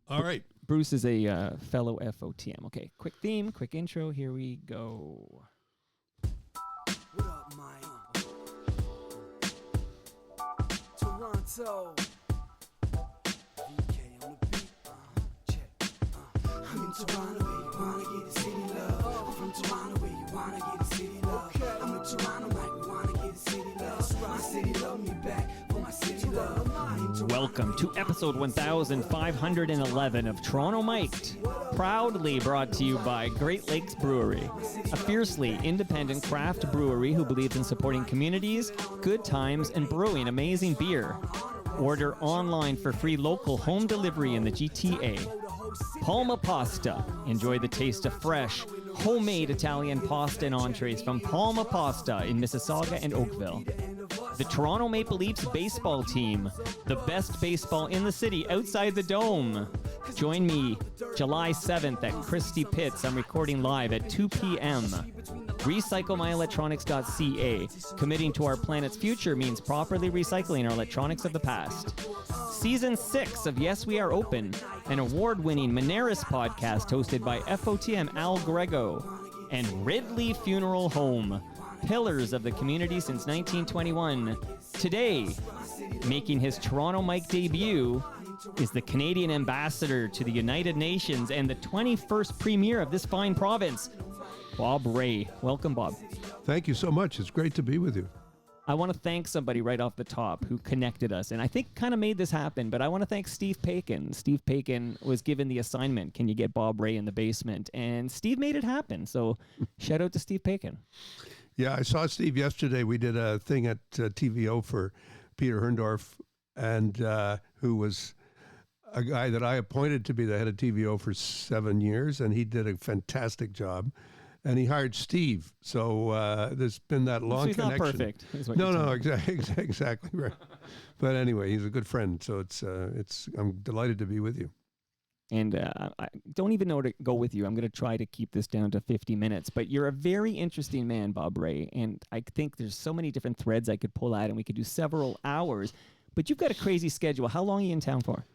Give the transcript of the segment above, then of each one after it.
All right. Bruce is a fellow FOTM. Okay, quick theme, quick intro. Here we go. What up, Mike? Toronto. VK on the beat. Check. I'm in Toronto where you wanna get the city love. I'm from Toronto where you wanna get the city love. I'm in Toronto like we wanna get the city love. My city love me back for my city love. Welcome to episode 1511 of Toronto Mic'd, proudly brought to you by Great Lakes Brewery, a fiercely independent craft brewery who believes in supporting communities, good times, and brewing amazing beer. Order online for free local home delivery in the GTA. Palma Pasta. Enjoy the taste of fresh, homemade Italian pasta and entrees from Palma Pasta in Mississauga and Oakville. The Toronto Maple Leafs baseball team, the best baseball in the city outside the Dome. Join me July 7th at Christie Pitts. I'm recording live at 2 p.m. RecycleMyElectronics.ca. Committing to our planet's future means properly recycling our electronics of the past. Season 6 of Yes We Are Open, an award-winning Moneris podcast hosted by FOTM Al Grego. And Ridley Funeral Home, pillars of the community since 1921. Today, making his Toronto Mic debut, is the Canadian ambassador to the United Nations and the 21st premier of this fine province, Bob Ray. Welcome, Bob. Thank you so much. It's great to be with you. I want to thank somebody right off the top who connected us, and I think kind of made this happen, but I want to thank Steve Paikin. Steve Paikin was given the assignment, can you get Bob Ray in the basement? And Steve made it happen, so shout out to Steve Paikin. Yeah, I saw Steve yesterday. We did a thing at TVO for Peter Herndorf, and who was a guy that I appointed to be the head of TVO for 7 years, and he did a fantastic job. And he hired Steve, so there's been that long connection. So he's not perfect. No, exactly right. But anyway, he's a good friend, so I'm delighted to be with you. And I don't even know where to go with you. I'm going to try to keep this down to 50 minutes. But you're a very interesting man, Bob Ray, and I think there's so many different threads I could pull out, and we could do several hours. But you've got a crazy schedule. How long are you in town for?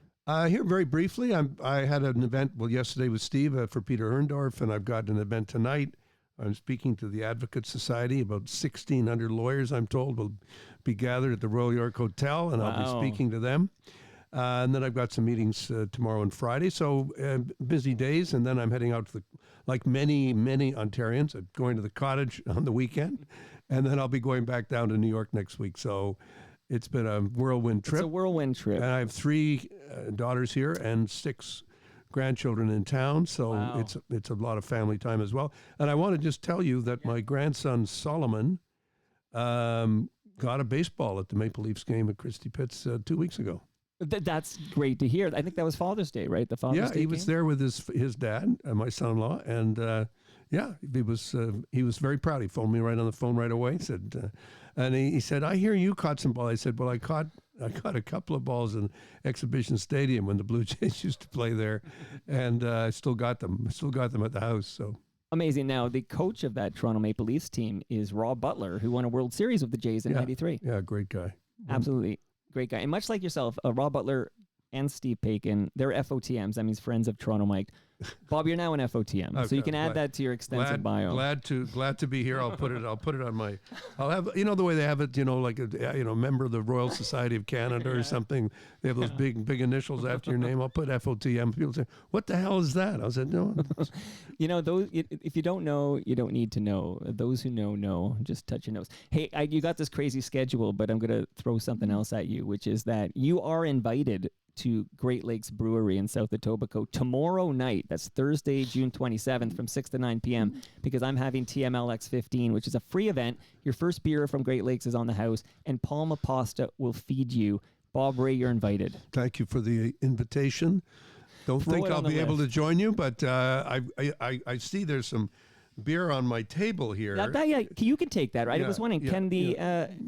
Here very briefly, I had an event, yesterday with Steve for Peter Herndorf, and I've got an event tonight. I'm speaking to the Advocate Society. About 1,600 lawyers, I'm told, will be gathered at the Royal York Hotel, and I'll be speaking to them. And then I've got some meetings tomorrow and Friday, so busy days. And then I'm heading out to like many Ontarians, I'm going to the cottage on the weekend, and then I'll be going back down to New York next week. So it's been a whirlwind trip. It's a whirlwind trip. And I have 3 daughters here and 6 grandchildren in town, so wow. It's a lot of family time as well. And I want to just tell you that my grandson Solomon got a baseball at the Maple Leafs game at Christie Pitts 2 weeks ago. That's great to hear. I think that was Father's Day, right? The Father's Day he was there with his dad, my son-in-law, and he was very proud. He phoned me right on the phone right away. Said, and he said, "I hear you caught some ball." I said, "Well, I caught a couple of balls in Exhibition Stadium when the Blue Jays used to play there, and I still got them. I still got them at the house." So amazing. Now, the coach of that Toronto Maple Leafs team is Rob Butler, who won a World Series with the Jays in '93. Yeah, great guy. Absolutely. Great guy. And much like yourself, Rob Butler and Steve Paikin, they're FOTMs. That means Friends of Toronto Mike. Bob, you're now an FOTM, okay, so you can add that to your extensive bio. Glad to be here. I'll put it on my. I'll have the way they have it. Like a member of the Royal Society of Canada or something. They have those big initials after your name. I'll put FOTM. People say, "What the hell is that?" I said, "No." Those. If you don't know, you don't need to know. Those who know. Just touch your nose. Hey, you got this crazy schedule, but I'm going to throw something else at you, which is that you are invited to Great Lakes Brewery in South Etobicoke tomorrow night. That's Thursday, June 27th from 6 to 9 p.m. because I'm having TMLX 15, which is a free event. Your first beer from Great Lakes is on the house, and Palma Pasta will feed you. Bob Ray, you're invited. Thank you for the invitation. Don't think I'll be able to join you, but I see there's some beer on my table here. You can take that, right? I was wondering, can the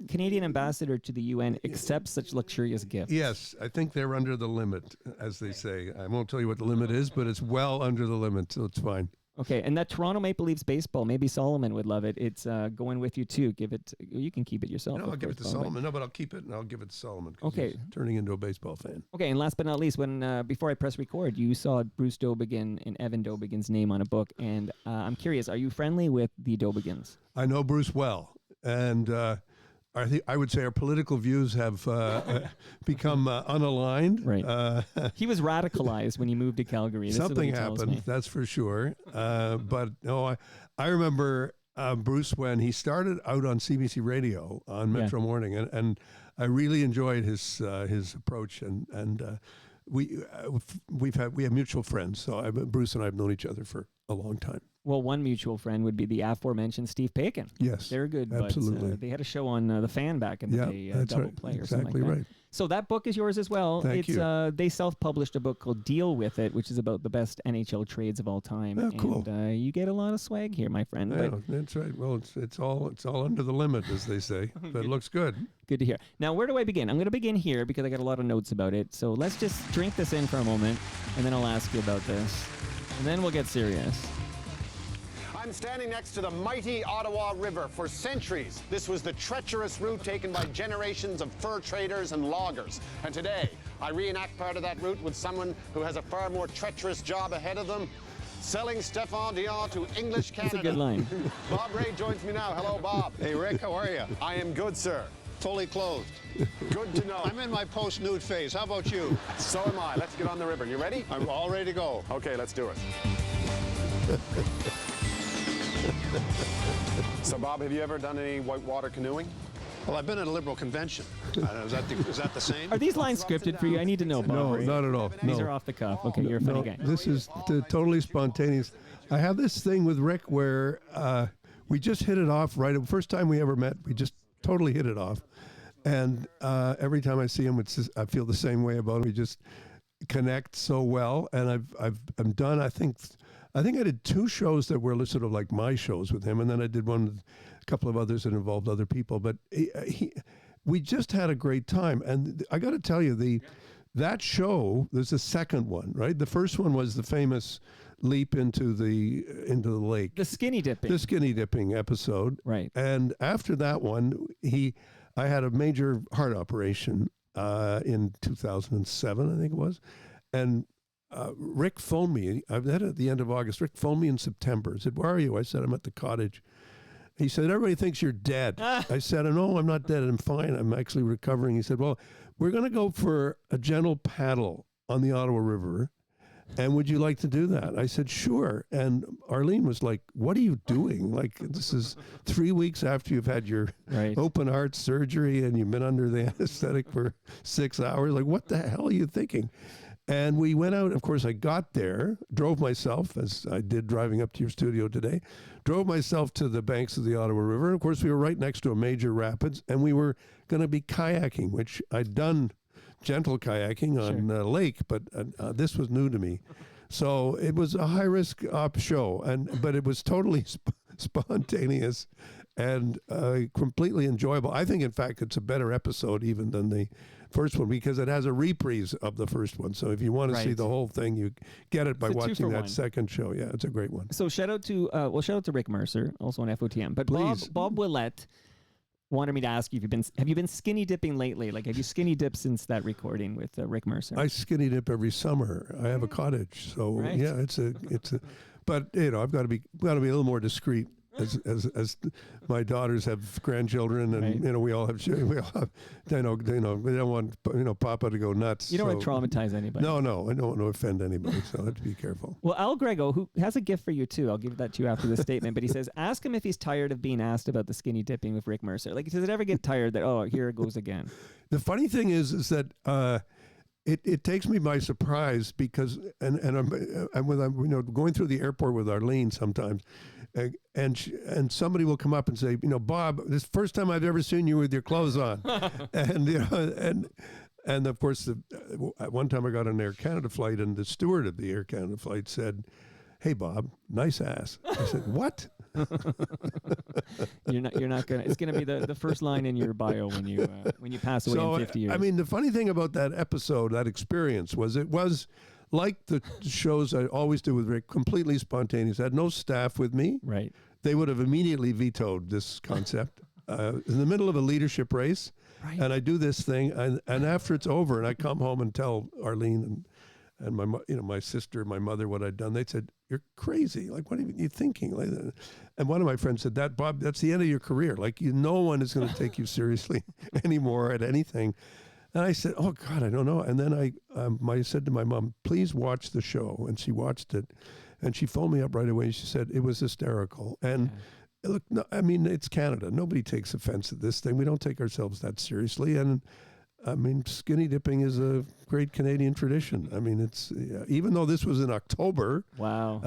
Canadian ambassador to the UN accept such luxurious gifts? Yes, I think they're under the limit, as they say. I won't tell you what the limit is, but it's well under the limit, so it's fine. Okay, and that Toronto Maple Leafs baseball, maybe Solomon would love it. It's going with you too. You can keep it yourself. No, I'll give it to Solomon. No, but I'll keep it and I'll give it to Solomon. Okay. He's turning into a baseball fan. Okay, and last but not least, when before I press record, you saw Bruce Dobigan and Evan Dobigan's name on a book, and I'm curious, are you friendly with the Dobigans? I know Bruce well, and I would say our political views have become unaligned. Right. He was radicalized when he moved to Calgary. Something happened, that's for sure. But no, I remember Bruce when he started out on CBC Radio on Metro Morning, and I really enjoyed his approach, and we have mutual friends. So Bruce and I have known each other for a long time. Well, one mutual friend would be the aforementioned Steve Paikin. Yes, they're good. Absolutely, but, they had a show on the Fan back in the day, Double right. Play or exactly something like that. Right. So that book is yours as well. Thank you. They self-published a book called Deal With It, which is about the best NHL trades of all time. Oh, cool. And you get a lot of swag here, my friend. Yeah, that's right. Well, it's all under the limit, as they say. But it looks good. Good to hear. Now, where do I begin? I'm going to begin here because I got a lot of notes about it. So let's just drink this in for a moment, and then I'll ask you about this. And then we'll get serious. I'm standing next to the mighty Ottawa River. For centuries, this was the treacherous route taken by generations of fur traders and loggers. And today, I reenact part of that route with someone who has a far more treacherous job ahead of them, selling Stephon Dion to English Canada. That's a good line. Bob Ray joins me now. Hello, Bob. Hey, Rick, how are you? I am good, sir. Totally clothed. Good to know. I'm in my post-nude phase. How about you? So am I. Let's get on the river. You ready? I'm all ready to go. Okay, let's do it. So, Bob, have you ever done any whitewater canoeing? Well, I've been at a Liberal convention. Is that the same? Are these lines scripted for you? I need to know, Bob. No, Ray. not at all. These No. are off the cuff. Okay, you're a funny guy. This is totally spontaneous. I have this thing with Rick where we just hit it off right. First time we ever met, we just totally hit it off. And every time I see him, I feel the same way about him. We just connect so well. And I'm done. I think I did 2 shows that were sort of like my shows with him, and then I did one with a couple of others that involved other people. But we just had a great time. And I got to tell you, that show, there's a second one, right? The first one was the famous leap into the lake. The skinny dipping. The skinny dipping episode. Right. And after that one, I had a major heart operation in 2007, I think it was. And Rick phoned me. I had it at the end of August. Rick phoned me in September. He said, "Where are you?" I said, "I'm at the cottage." He said, "Everybody thinks you're dead." I said, "No, I'm not dead. I'm fine. I'm actually recovering." He said, "Well, we're going to go for a gentle paddle on the Ottawa River. And would you like to do that?" I said, "Sure." And Arlene was like, "What are you doing? Like, this is 3 weeks after you've had your open heart surgery and you've been under the anesthetic for 6 hours. Like, what the hell are you thinking?" And we went out. Of course, I got there, drove myself, as I did driving up to your studio today, drove myself to the banks of the Ottawa River. And of course, we were right next to a major rapids, and we were going to be kayaking, which I'd done gentle kayaking on a lake, but this was new to me. So it was a high-risk show, but it was totally spontaneous and completely enjoyable. I think, in fact, it's a better episode even than the first one because it has a reprise of the first one. So if you want to see the whole thing, you get it by watching that second show. Yeah, it's a great one. So shout out to Rick Mercer, also on FOTM. But Please. Bob Willett wanted me to ask you have you been skinny dipping lately? Like, have you skinny dipped since that recording with Rick Mercer? I skinny dip every summer. I have a cottage, so yeah, it's a. But I've got to be a little more discreet. As my daughters have grandchildren, and we all have. They don't want Papa to go nuts. You don't want to traumatize anybody. No, I don't want to offend anybody, so I have to be careful. Well, Al Grego, who has a gift for you too, I'll give that to you after the statement. But he says, ask him if he's tired of being asked about the skinny dipping with Rick Mercer. Like, does it ever get tired that here it goes again? The funny thing is that. It takes me by surprise because I'm going through the airport with Arlene sometimes, and somebody will come up and say, "Bob, this is the first time I've ever seen you with your clothes on," and of course, at one time I got on an Air Canada flight, and the steward of the Air Canada flight said, "Hey, Bob, nice ass." I said, "What?" You're not gonna. It's gonna be the first line in your bio when you pass away in 50 years. I mean, the funny thing about that episode, that experience, was it was like the shows I always do with Rick, completely spontaneous. I had no staff with me. Right. They would have immediately vetoed this concept. In the middle of a leadership race, Right. and I do this thing, and after it's over, and I come home and tell Arlene and my sister, my mother, what I'd done. They said, "You're crazy! Like, what are you thinking?" Like that. And one of my friends said, "That Bob, that's the end of your career. Like, no one is going to take you seriously anymore at anything." And I said, "Oh God, I don't know." And then I said to my mom, "Please watch the show." And she watched it, and she phoned me up right away. She said it was hysterical. And look, no, I mean, it's Canada. Nobody takes offense at this thing. We don't take ourselves that seriously. And I mean, skinny dipping is a great Canadian tradition. I mean, it's even though this was in October. Wow.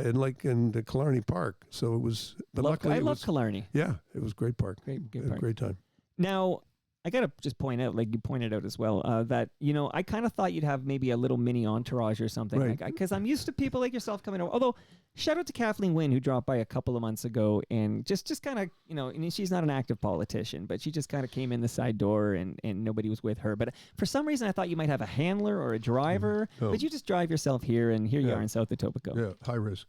in the Killarney Park. So it was. But luckily, I love Killarney. Yeah, it was a great park. Great Had a great time. Now, I got to just point out, like you pointed out as well, that, I kind of thought you'd have maybe a little mini entourage or something. Right. Because I'm used to people like yourself coming over. Although, shout out to Kathleen Wynne, who dropped by a couple of months ago and just kind of, and she's not an active politician, but she just kind of came in the side door and nobody was with her. But for some reason, I thought you might have a handler or a driver, but you just drive yourself here, and here you are in South Etobicoke. Yeah, high risk.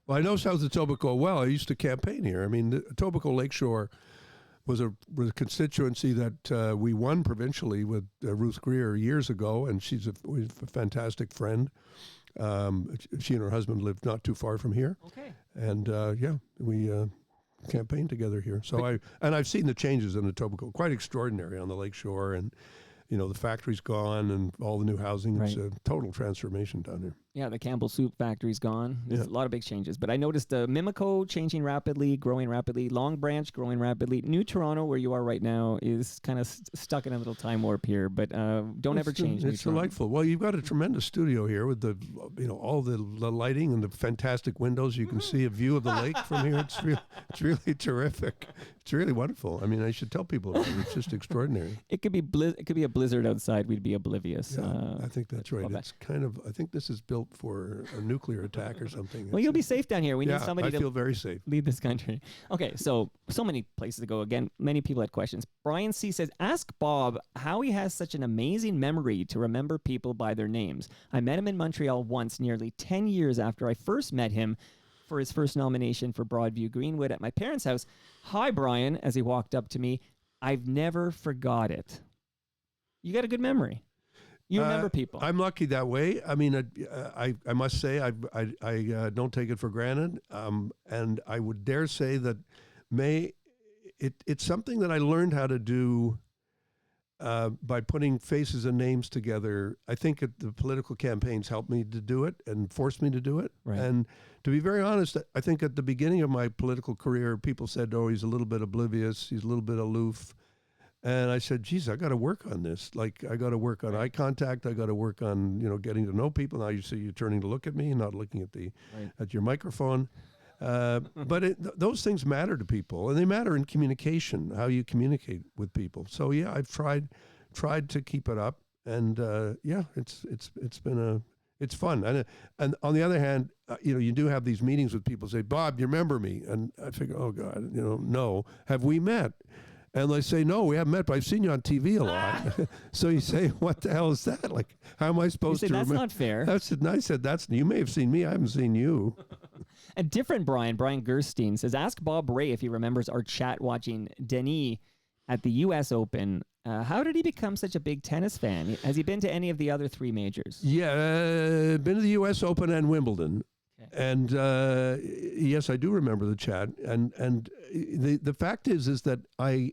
Well, I know South Etobicoke well. I used to campaign here. I mean, the Etobicoke Lakeshore was a constituency that we won provincially with Ruth Greer years ago, and she's a fantastic friend. She and her husband lived not too far from here. Okay. And we campaigned together here. So I've seen the changes in Etobicoke, quite extraordinary on the lakeshore, and the factory's gone and all the new housing. It's a total transformation down here. Yeah, the Campbell Soup factory's gone. There's a lot of big changes. But I noticed Mimico changing rapidly, growing rapidly. Long Branch growing rapidly. New Toronto, where you are right now, is kind of stuck in a little time warp here. But don't ever change. It's delightful. Well, you've got a tremendous studio here with the, all the lighting and the fantastic windows. You can see a view of the lake from here. It's really terrific. It's really wonderful. I mean, I should tell people about it. It's just extraordinary. It could be a blizzard outside. We'd be oblivious. Yeah, I think that's right. It's kind of. I think this is built for a nuclear attack or something. Well, you'll be safe down here. We need somebody I feel very safe. Lead this country. Okay, so many places to go. Again, many people had questions. Brian C. says, ask Bob how he has such an amazing memory to remember people by their names. I met him in Montreal once, nearly 10 years after I first met him for his first nomination for Broadview-Greenwood at my parents' house. Hi, Brian, as he walked up to me. I've never forgot it. You got a good memory. You remember people. I'm lucky that way. I mean, I must say I don't take it for granted, and I would dare say that it's something that I learned how to do by putting faces and names together. I think the political campaigns helped me to do it and forced me to do it. Right. And to be very honest, I think at the beginning of my political career, people said, "Oh, he's a little bit oblivious. He's a little bit aloof." And I said, geez, I got to work on this. Like, I got to work on eye contact. I got to work on, getting to know people. Now you see you turning to look at me, not looking at your microphone. But those things matter to people, and they matter in communication, how you communicate with people. So yeah, I've tried to keep it up, and it's fun. And on the other hand, you do have these meetings with people. Say, Bob, you remember me? And I figure, oh God, no. Have we met? And they say, no, we haven't met, but I've seen you on TV a lot. So you say, what the hell is that? Like, how am I supposed to remember? That's not fair. I said, you may have seen me. I haven't seen you. A different Brian Gerstein says, ask Bob Ray if he remembers our chat watching Denis at the U.S. Open. How did he become such a big tennis fan? Has he been to any of the other three majors? Yeah, been to the U.S. Open and Wimbledon. Okay. And yes, I do remember the chat. And the fact is that I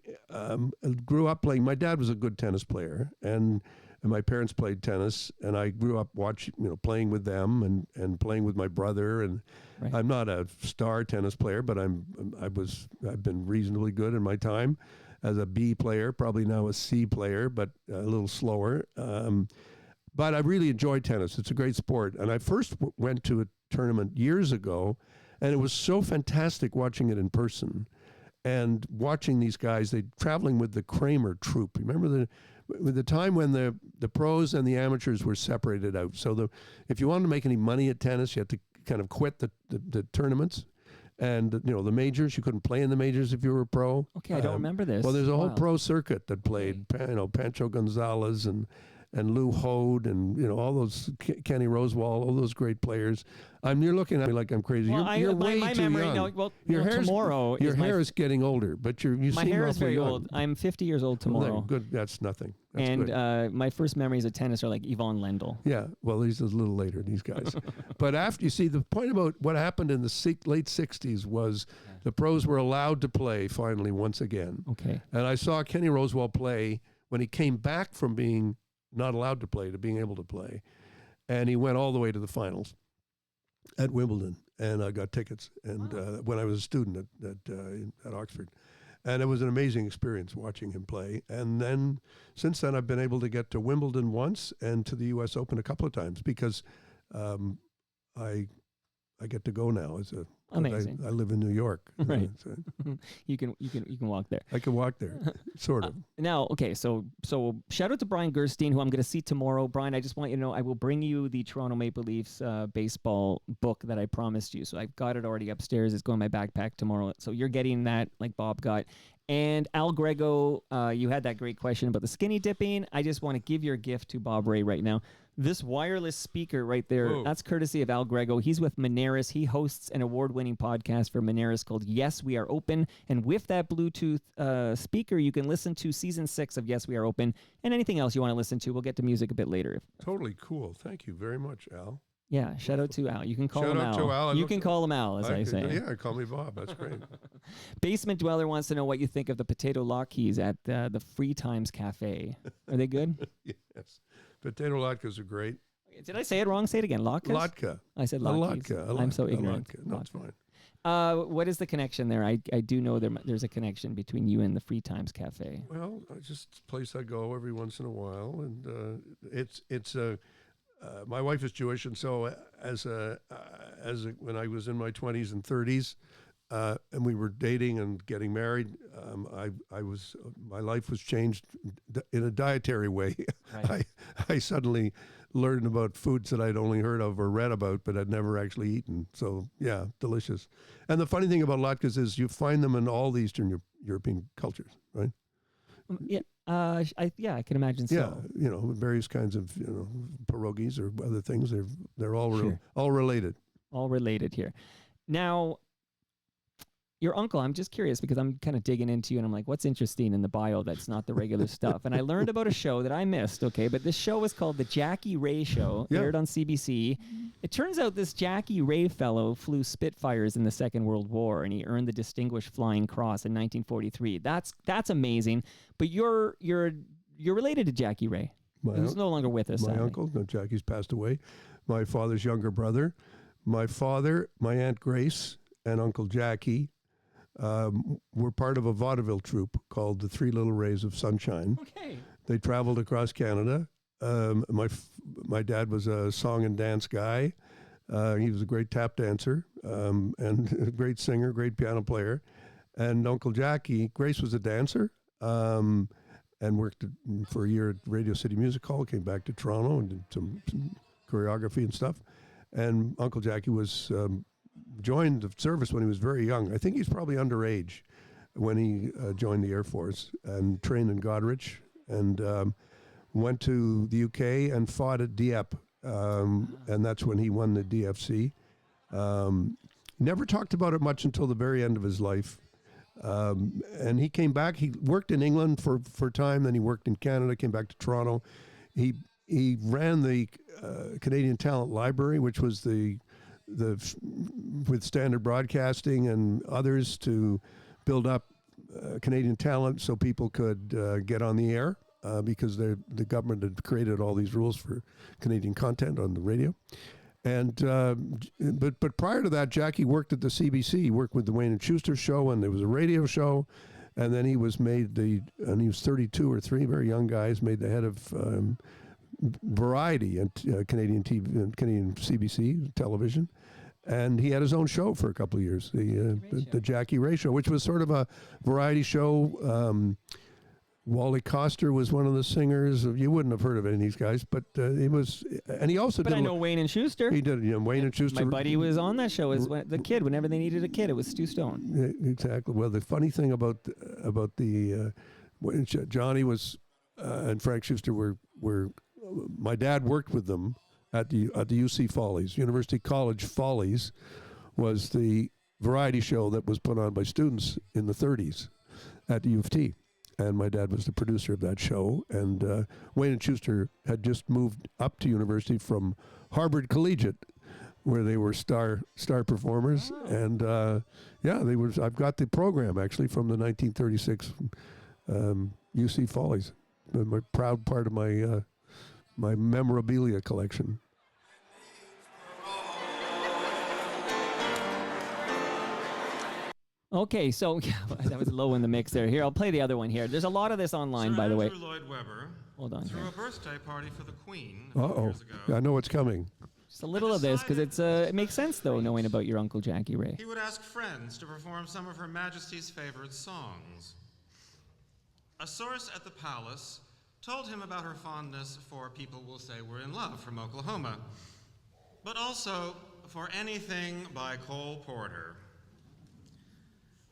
grew up playing. My dad was a good tennis player, and my parents played tennis, and I grew up watching, playing with them and playing with my brother. And right. I'm not a star tennis player, but I've been reasonably good in my time as a B player, probably now a C player, but a little slower. But I really enjoy tennis. It's a great sport. And I first went to a tournament years ago, and it was so fantastic watching it in person and watching these guys. They traveling with the Kramer troupe. Remember the time when the pros and the amateurs were separated out. So if you wanted to make any money at tennis, you had to kind of quit the tournaments. And the majors, you couldn't play in the majors if you were a pro. Okay, I don't remember this. Well, there's a whole pro circuit that played. Pancho Gonzalez and and Lou Hode and all those Kenny Rosewall, all those great players. You're looking at me like I'm crazy. Well, you're way my too memory, young. No, well, your tomorrow your is hair is getting older, but you my seem hair is awfully very young. old. I'm 50 years old tomorrow. Good. That's nothing. That's And good. my first memories of tennis are like Yvonne Lendl. Yeah, well, these are a little later, these guys. But after, you see, the point about what happened in the late 60s was the pros were allowed to play finally once again. Okay. And I saw Kenny Rosewall play when he came back from being not allowed to play to being able to play. And he went all the way to the finals at Wimbledon. And I got tickets. And when I was a student at Oxford. And it was an amazing experience watching him play. And then since then, I've been able to get to Wimbledon once and to the U.S. Open a couple of times because I get to go now. Amazing. I live in New York. Right. So You can walk there. I can walk there, sort of. Now, okay, so shout out to Brian Gerstein, who I'm going to see tomorrow. Brian, I just want you to know I will bring you the Toronto Maple Leafs baseball book that I promised you. So I've got it already upstairs. It's going in my backpack tomorrow. So you're getting that like Bob got. And Al Grego, you had that great question about the skinny dipping. I just want to give your gift to Bob Ray right now. This wireless speaker right there, Whoa. that's courtesy of Al Grego. He's with Moneris. He hosts an award-winning podcast for Moneris called Yes, We Are Open. And with that Bluetooth speaker, you can listen to Season 6 of Yes, We Are Open and anything else you want to listen to. We'll get to music a bit later. Totally cool. Thank you very much, Al. Yeah, shout out to Al. You can call him Shout out Al. to Al. You can call him Al, as I say. Yeah, call me Bob. That's great. Basement Dweller wants to know what you think of the potato latkes at the Free Times Cafe. Are they good? Yes. Potato latkes are great. Did I say it wrong? Say it again. Latkes? Latke. I said A latkes. latke. I'm so a ignorant. latke. No, it's fine. What is the connection there? I do know there's a connection between you and the Free Times Cafe. Well, it's just a place I go every once in a while, and it's my wife is Jewish, and so when I was in my 20s and 30s, and we were dating and getting married, my life was changed in a dietary way. Right. I suddenly learned about foods that I'd only heard of or read about, but I'd never actually eaten. So yeah, delicious. And the funny thing about latkes is you find them in all the Eastern European cultures, right? Yeah. I can imagine so. Yeah, various kinds of pierogies or other things. They're all Sure. all related. All related here. Now, your uncle, I'm just curious because I'm kind of digging into you and I'm like, what's interesting in the bio that's not the regular stuff? And I learned about a show that I missed, okay? But this show is called The Jackie Ray Show, Yeah. aired on CBC. It turns out this Jackie Ray fellow flew Spitfires in the Second World War and he earned the Distinguished Flying Cross in 1943. That's amazing. But you're related to Jackie Ray. Who's no longer with us. My sadly. uncle, no, Jackie's passed away. My father's younger brother. My father, my Aunt Grace, and Uncle Jackie were part of a vaudeville troupe called the Three Little Rays of Sunshine. Okay. They traveled across Canada. My dad was a song and dance guy. He was a great tap dancer and a great singer, great piano player. And Uncle Jackie, Grace was a dancer and worked for a year at Radio City Music Hall, came back to Toronto and did some choreography and stuff. And Uncle Jackie was joined the service when he was very young. I think he's probably underage when he joined the Air Force and trained in Goderich and went to the UK and fought at Dieppe. And that's when he won the DFC. Never talked about it much until the very end of his life. And he came back. He worked in England for a time. Then he worked in Canada, came back to Toronto. He ran the Canadian Talent Library, which was with Standard Broadcasting and others to build up Canadian talent so people could get on the air because the government had created all these rules for Canadian content on the radio. And but prior to that, Jackie worked at the CBC. He worked with the Wayne and Schuster show, and there was a radio show. And then he was made and he was 32 or 3, very young guys, made the head of Variety and Canadian TV and Canadian CBC television, and he had his own show for a couple of years, the Jackie Ray Show, which was sort of a variety show. Wally Coster was one of the singers. You wouldn't have heard of any of these guys, but he was, and he also But did. I know Wayne and Schuster. He did. Wayne and Schuster. My buddy was on that show as the kid. Whenever they needed a kid, it was Stu Stone. Exactly. Well, the funny thing about when Johnny was and Frank Schuster were my dad worked with them at the UC Follies. University College Follies was the variety show that was put on by students in the 30s at the U of T. And my dad was the producer of that show. And Wayne and Schuster had just moved up to university from Harvard Collegiate, where they were star performers. And I've got the program actually from the 1936 UC Follies. My proud part of my my memorabilia collection. Okay, so that was low in the mix there. Here, I'll play the other one here. There's a lot of this online, Sir by the way. Andrew Lloyd Webber Hold on. threw Here. a birthday party for the Queen a few years ago. I know what's coming. Just a little of this, because it makes sense, though, knowing about your Uncle Jackie Ray. He would ask friends to perform some of Her Majesty's favorite songs. A source at the palace told him about her fondness for People Will Say We're in Love from Oklahoma, but also for anything by Cole Porter.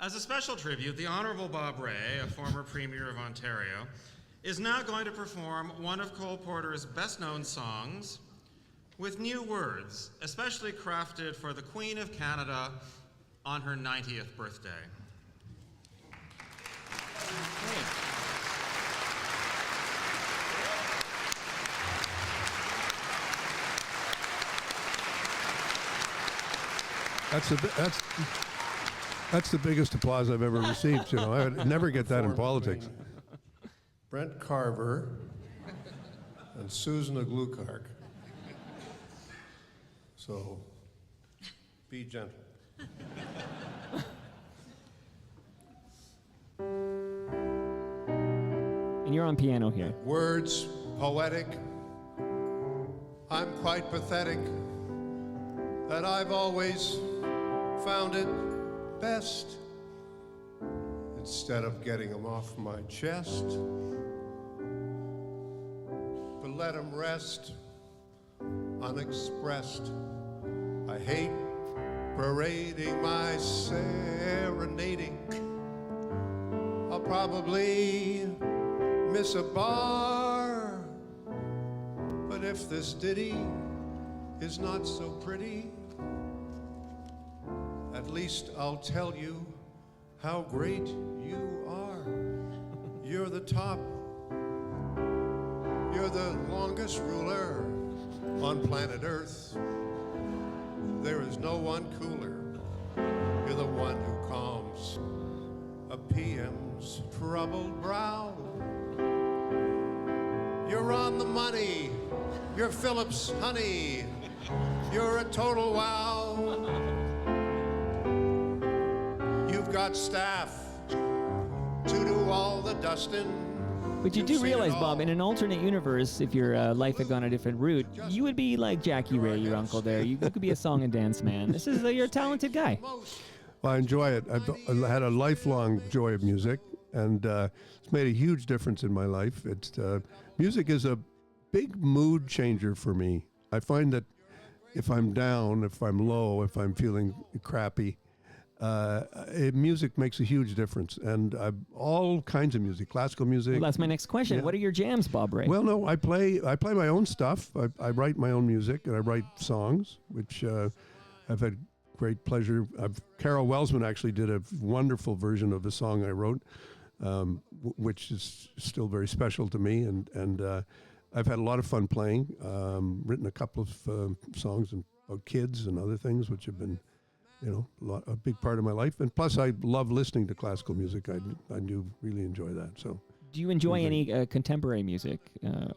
As a special tribute, the Honorable Bob Rae, a former Premier of Ontario, is now going to perform one of Cole Porter's best-known songs with new words, especially crafted for the Queen of Canada on her 90th birthday. That's the biggest applause I've ever received. You know, I would never get that in politics. Brent Carver and Susan Aglukark. So, be gentle. And you're on piano here. Words poetic. I'm quite pathetic that I've always found it best, instead of getting them off my chest, to let them rest unexpressed. I hate parading my serenading. I'll probably miss a bar, but if this ditty is not so pretty, at least I'll tell you how great you are. You're the top. You're the longest ruler on planet Earth. There is no one cooler. You're the one who calms a PM's troubled brow. You're on the money. You're Philip's honey. You're a total wow. You've got staff to do all the dusting. But you do realize, Bob, in an alternate universe, if your life had gone a different route, you would be like Jackie Ray, your uncle there. You could be a song and dance man. This is, you're a talented guy. Well, I enjoy it. I've had a lifelong joy of music, and it's made a huge difference in my life. Music is a big mood changer for me. I find that if I'm down, if I'm low, if I'm feeling crappy, music makes a huge difference, and all kinds of music, classical music. Well, that's my next question. Yeah. What are your jams, Bob Ray? Well, no, I play my own stuff. I write my own music, and I write songs, which I've had great pleasure. Carol Welsman actually did a wonderful version of the song I wrote, which is still very special to me, and I've had a lot of fun playing. Written a couple of songs about kids and other things, which have been, a big part of my life. And plus, I love listening to classical music. I do really enjoy that. So, do you enjoy any contemporary music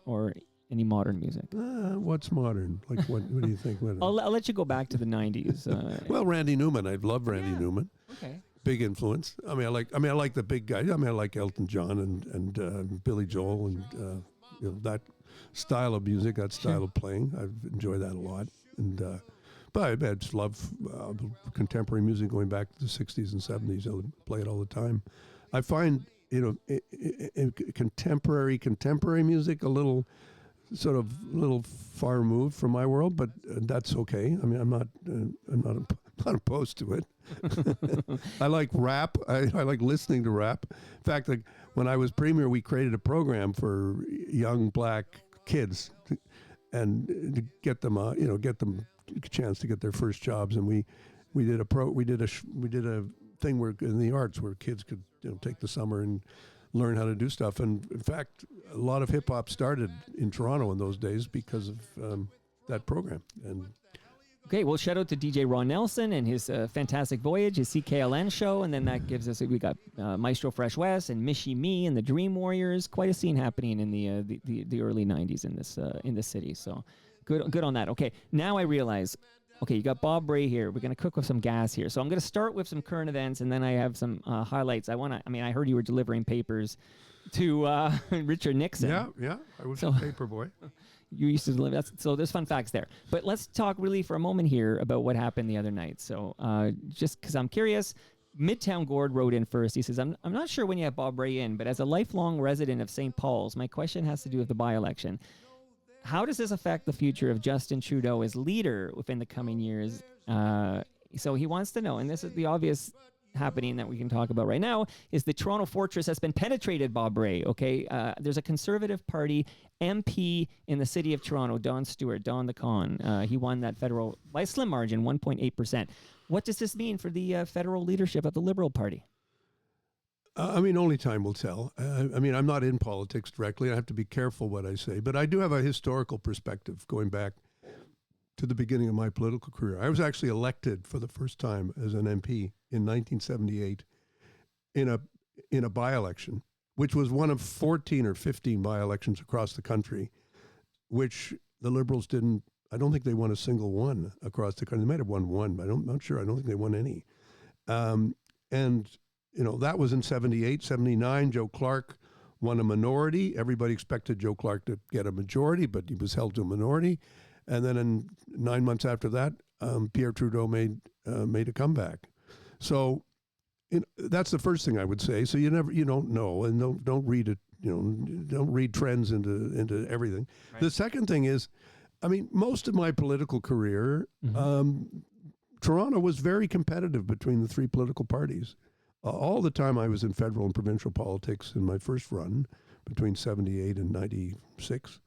or any modern music? What's modern? Like, what do you think? I'll let you go back to the 90s. Well, Randy Newman. I love Randy Newman. Okay. Big influence. I like the big guys. I like Elton John and Billy Joel and that style of music, that style of playing. I've enjoyed that a lot. And but I just love contemporary music going back to the 60s and 70s. I play it all the time. I find, contemporary music a little far removed from my world, but that's okay. I mean, I'm not opposed to it. I like rap. I like listening to rap. In fact, like when I was premier, we created a program for young black kids, and to get them get them a chance to get their first jobs. And we did a thing where in the arts where kids could take the summer and learn how to do stuff. And in fact, a lot of hip hop started in Toronto in those days because of that program. And Okay, well, shout out to DJ Ron Nelson and his Fantastic Voyage, his CKLN show, and then that gives us, we got Maestro Fresh West and Mishi Me and the Dream Warriors. Quite a scene happening in the early 90s in this city, so good on that. Okay, now I realize, okay, you got Bob Bray here. We're going to cook with some gas here. So I'm going to start with some current events, and then I have some highlights. I heard you were delivering papers to Richard Nixon. Yeah, I was a paper boy. You used to deliver. So there's fun facts there. But let's talk really for a moment here about what happened the other night. So just because I'm curious, Midtown Gord wrote in first. He says, I'm not sure when you have Bob Ray in, but as a lifelong resident of St. Paul's, my question has to do with the by-election. How does this affect the future of Justin Trudeau as leader within the coming years? So he wants to know, and this is the obvious happening that we can talk about right now, is the Toronto Fortress has been penetrated, Bob Ray, okay? There's a Conservative Party MP in the city of Toronto, Don Stewart, Don the Con. He won that federal, by a slim margin, 1.8%. What does this mean for the federal leadership of the Liberal Party? Only time will tell. I'm not in politics directly. I have to be careful what I say, but I do have a historical perspective going back to the beginning of my political career. I was actually elected for the first time as an MP in 1978 in a by-election, which was one of 14 or 15 by-elections across the country, which the Liberals didn't. I don't think they won a single one across the country. They might have won one, but I'm not sure. I don't think they won any. That was in 78, 79. Joe Clark won a minority. Everybody expected Joe Clark to get a majority, but he was held to a minority. And then in 9 months after that, Pierre Trudeau made a comeback. So that's the first thing I would say. So you don't know, and don't read it. Don't read trends into everything. Right. The second thing is, most of my political career, Toronto was very competitive between the three political parties. All the time I was in federal and provincial politics in my first run between 78 and 96.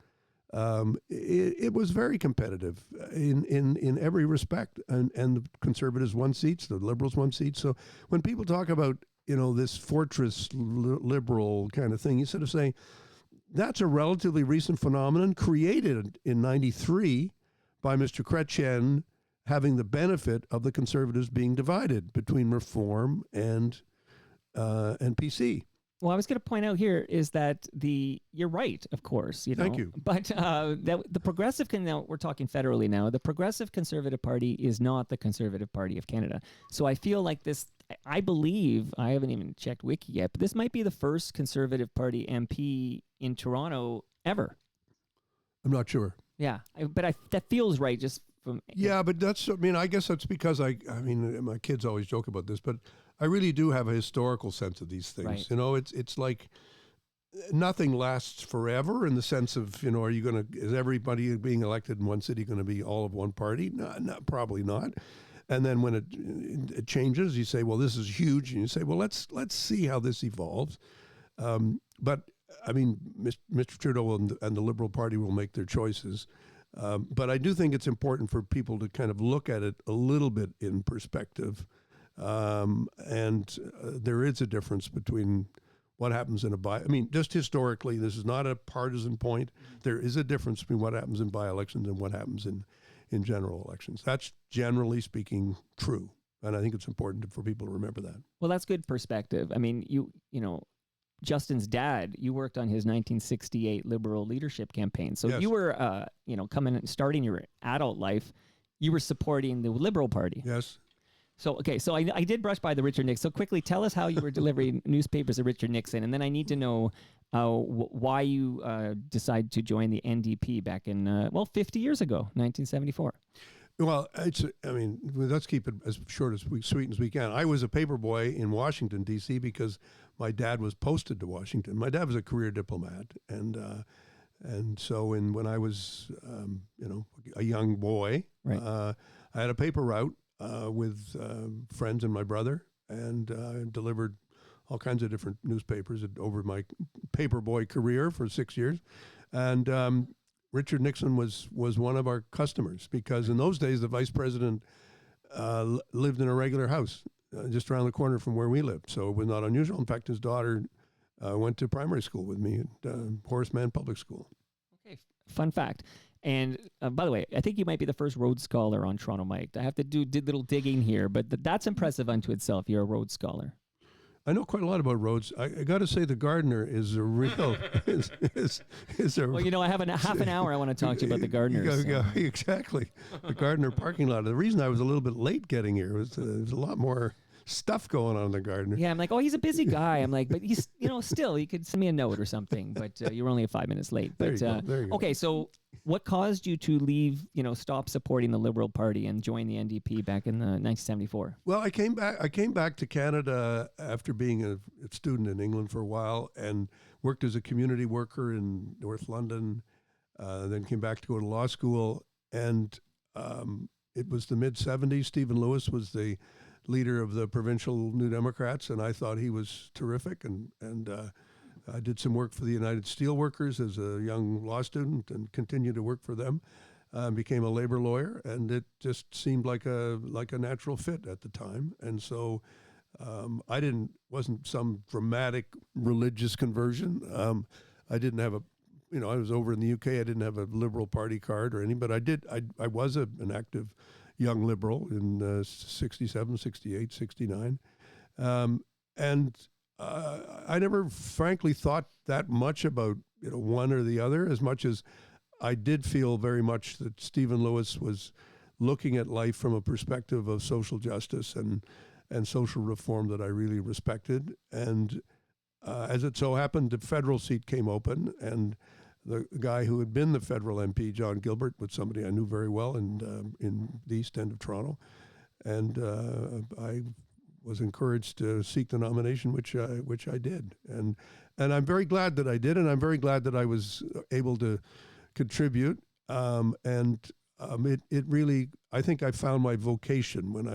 It was very competitive in every respect, and the Conservatives won seats, the Liberals won seats. So when people talk about this fortress Liberal kind of thing, you sort of say that's a relatively recent phenomenon created in '93 by Mr. Chrétien having the benefit of the Conservatives being divided between Reform and PC. Well, I was going to point out here is that you're right, of course. Thank you. But the Progressive, now we're talking federally now, the Progressive Conservative Party is not the Conservative Party of Canada. So I feel like this, I believe, I haven't even checked Wiki yet, but this might be the first Conservative Party MP in Toronto ever. I'm not sure. Yeah, but that feels right just from... Yeah, but that's, I guess that's because my kids always joke about this, but I really do have a historical sense of these things. Right. It's like nothing lasts forever in the sense of, is everybody being elected in one city going to be all of one party? No, probably not. And then when it changes, you say, well, this is huge. And you say, well, let's see how this evolves. But Mr. Trudeau and the Liberal Party will make their choices. But I do think it's important for people to kind of look at it a little bit in perspective. There is a difference between what happens in just historically, this is not a partisan point. There is a difference between what happens in by-elections and what happens in general elections. That's generally speaking true. And I think it's important for people to remember that. Well, that's good perspective. Justin's dad, you worked on his 1968 Liberal leadership campaign. So yes. You were, starting your adult life, you were supporting the Liberal Party. Yes. So, okay, so I did brush by the Richard Nixon. So quickly, tell us how you were delivering newspapers of Richard Nixon, and then I need to know why you decided to join the NDP back in, 50 years ago, 1974. Well, let's keep it as short as sweet as we can. I was a paper boy in Washington, D.C. because my dad was posted to Washington. My dad was a career diplomat, and so when I was, a young boy, right. I had a paper route with friends and my brother, and delivered all kinds of different newspapers over my paper boy career for 6 years. And Richard Nixon was one of our customers, because in those days the vice president lived in a regular house just around the corner from where we lived, so it was not unusual. In fact, his daughter went to primary school with me at Horace Mann Public School. Okay, fun fact. And by the way, I think you might be the first Rhodes Scholar on Toronto Mike. I have to did little digging here, but that's impressive unto itself. You're a Rhodes Scholar. I know quite a lot about Rhodes. I got to say, the Gardner is a real. is a, Well, you know, I have half an hour I want to talk to you about the Gardner. Yeah, exactly. The Gardner parking lot. The reason I was a little bit late getting here was there's a lot more stuff going on in the Gardner. Yeah, I'm like, oh, he's a busy guy. I'm like, but he's, still, you could send me a note or something, but you were only 5 minutes late. But There you go. Okay, so what caused you to leave, stop supporting the Liberal Party and join the NDP back in 1974? Well, I came back to Canada after being a student in England for a while, and worked as a community worker in North London. Then came back to go to law school, and it was the mid-'70s. Stephen Lewis was the leader of the provincial New Democrats, and I thought he was terrific. And I did some work for the United Steelworkers as a young law student, and continued to work for them. Became a labor lawyer, and it just seemed like a natural fit at the time. And so wasn't some dramatic religious conversion. I didn't have I was over in the UK. I didn't have a Liberal Party card or anything, but I was an active young Liberal in 67, 68, 69. And I never, frankly, thought that much about one or the other, as much as I did feel very much that Stephen Lewis was looking at life from a perspective of social justice and social reform that I really respected. And as it so happened, the federal seat came open, and the guy who had been the federal MP, John Gilbert, was somebody I knew very well in the East End of Toronto. And I was encouraged to seek the nomination, which I did. And I'm very glad that I did, and I'm very glad that I was able to contribute. It really, I think I found my vocation when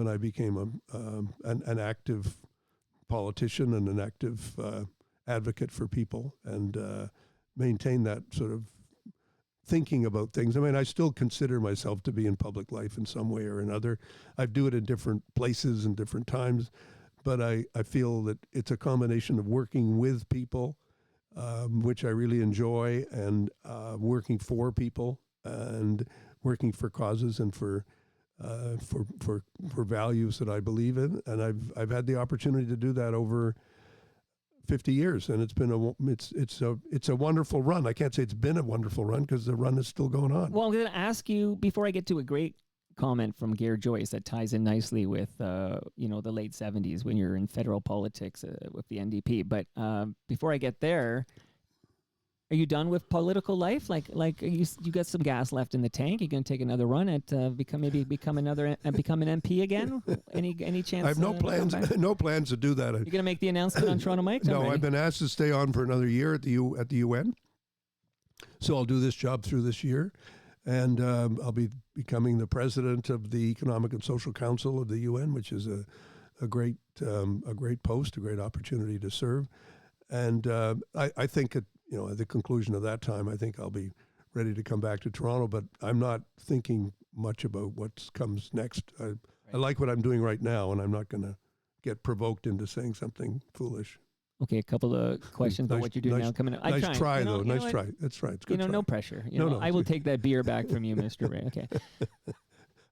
I became an active politician and an active advocate for people, and maintain that sort of thinking about things. I mean, I still consider myself to be in public life in some way or another. I do it in different places and different times, but I feel that it's a combination of working with people, which I really enjoy, and working for people, and working for causes and for values that I believe in. And I've had the opportunity to do that over 50 years, and it's been it's a wonderful run. I can't say it's been a wonderful run, because the run is still going on. Well, I'm going to ask you, before I get to a great comment from Gare Joyce that ties in nicely with the late 70s when you're in federal politics with the NDP. But before I get there, are you done with political life? Like you got some gas left in the tank? You going to take another run at become an MP again? Any chance? I have no plans. No plans to do that. You're going to make the announcement on Toronto Mike? No, I've been asked to stay on for another year at the UN. So I'll do this job through this year, and I'll be becoming the president of the Economic and Social Council of the UN, which is a great post, a great opportunity to serve. And I think at the conclusion of that time, I think I'll be ready to come back to Toronto, but I'm not thinking much about what comes next. I like what I'm doing right now, and I'm not going to get provoked into saying something foolish. Okay, a couple of questions about what you're doing now. Coming up. Nice try, though. Nice try. That's right. It's good try. No pressure. I will take that beer back from you, Mr. Ray. Okay.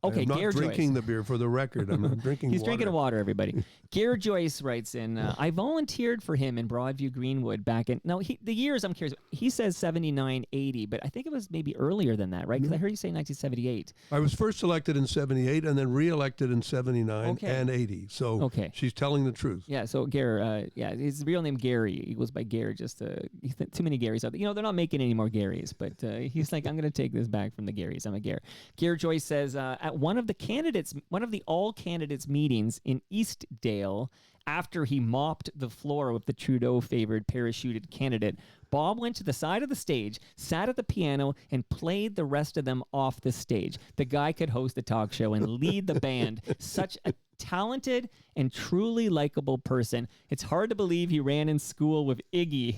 Okay, I'm not Gare drinking Joyce. The beer, for the record. I'm drinking He's water. drinking water, everybody. Gare Joyce writes in, I volunteered for him in Broadview-Greenwood back in, the years I'm curious, he says 79, 80, but I think it was maybe earlier than that, right? Because I heard you say 1978. I was first elected in 78 and then re-elected in 79 and 80. So she's telling the truth. Yeah, so Gare, his real name Gary. He goes by Gare, just too many Garys out there. They're not making any more Garys, but he's like, I'm going to take this back from the Garys. I'm a Gare. Gare Joyce says, at one of the all candidates meetings in Eastdale, after he mopped the floor with the Trudeau-favored parachuted candidate, Bob went to the side of the stage, sat at the piano, and played the rest of them off the stage. The guy could host a talk show and lead the band. Such a talented and truly likable person. It's hard to believe he ran in school with Iggy.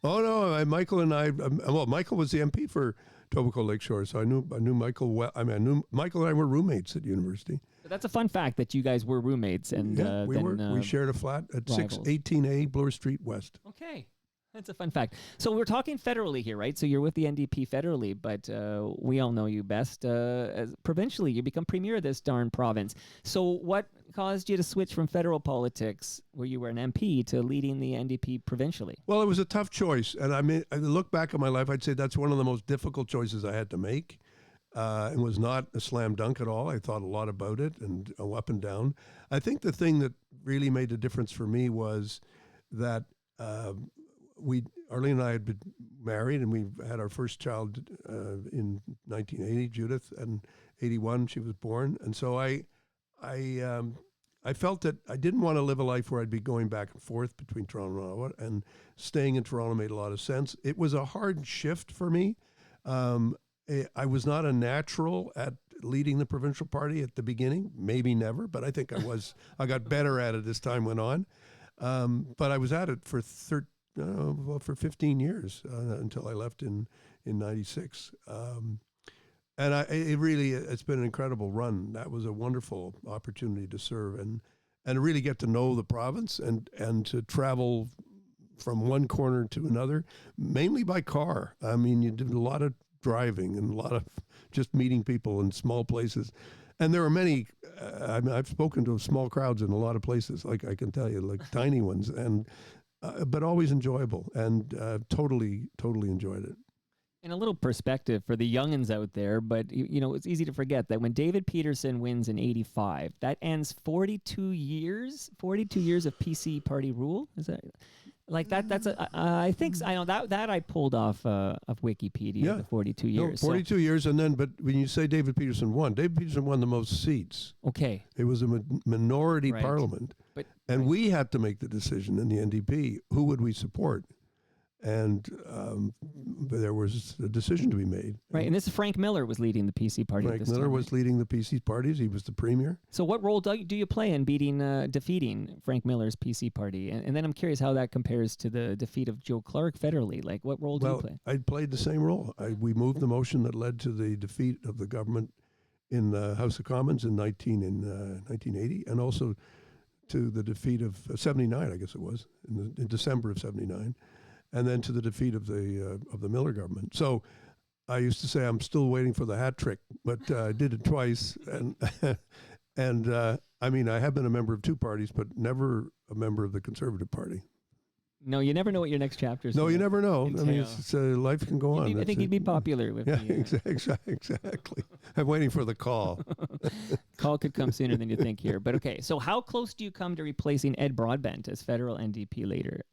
Oh no, Michael and I. Well, Michael was the MP for Etobicoke Lakeshore, so I knew Michael well. I knew Michael and I were roommates at university. That's a fun fact that you guys were roommates, and Yeah, we were. We shared a flat at rivals. 618A Bloor Street West. Okay. That's a fun fact. So we're talking federally here, right? So you're with the NDP federally, but we all know you best as provincially. You become premier of this darn province. So what caused you to switch from federal politics, where you were an MP, to leading the NDP provincially? Well, it was a tough choice, and I mean, I look back at my life, I'd say that's one of the most difficult choices I had to make. It was not a slam dunk at all. I thought a lot about it and up and down. I think the thing that really made a difference for me was that Arlene and I had been married, and we had our first child in 1980, Judith, and 81 she was born. And so I felt that I didn't want to live a life where I'd be going back and forth between Toronto and Ottawa, and staying in Toronto made a lot of sense. It was a hard shift for me. I was not a natural at leading the provincial party at the beginning, maybe never, but I think I was. I got better at it as time went on. But I was at it for 15 years until I left in 96. And it's been an incredible run. That was a wonderful opportunity to serve and to really get to know the province and to travel from one corner to another, mainly by car. I mean, you did a lot of driving and a lot of just meeting people in small places. And there are many, I've spoken to small crowds in a lot of places, like I can tell you, like tiny ones, and but always enjoyable, and totally enjoyed it. In a little perspective for the youngins out there, but it's easy to forget that when David Peterson wins in 85, that ends 42 years of PC party rule. Is that like that? That's I think I know that I pulled off of Wikipedia. Yeah. The 42 years. No, 42 years, and then but when you say David Peterson won the most seats. Okay. It was a minority Right. parliament, and we had to make the decision in the NDP who would we support. And there was a decision to be made. Right, and this is Frank Miller was leading the PC party. Frank at this Miller time, was right? leading the PC parties. He was the premier. So what role do you play in defeating Frank Miller's PC party? And then I'm curious how that compares to the defeat of Joe Clark federally. Like, what role do you play? I played the same role. We moved the motion that led to the defeat of the government in the House of Commons in 1980, and also to the defeat of 79, I guess it was, in December of 79. And then to the defeat of the Miller government. So I used to say I'm still waiting for the hat trick, but I did it twice. And I mean, I have been a member of two parties, but never a member of the Conservative Party. No, you never know what your next chapter is. No, you never know. entail. I mean, life can go on. I think you'd be popular with exactly. I'm waiting for the call. Call could come sooner than you think here. But okay, so how close do you come to replacing Ed Broadbent as federal NDP leader?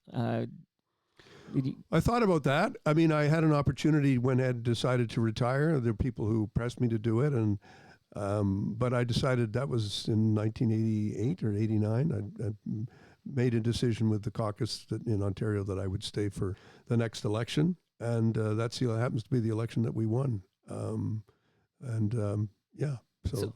I thought about that. I mean, I had an opportunity when Ed decided to retire. There were people who pressed me to do it, and but I decided that was in 1988 or 89. I made a decision with the caucus in Ontario that I would stay for the next election, and that happens to be the election that we won. Yeah. So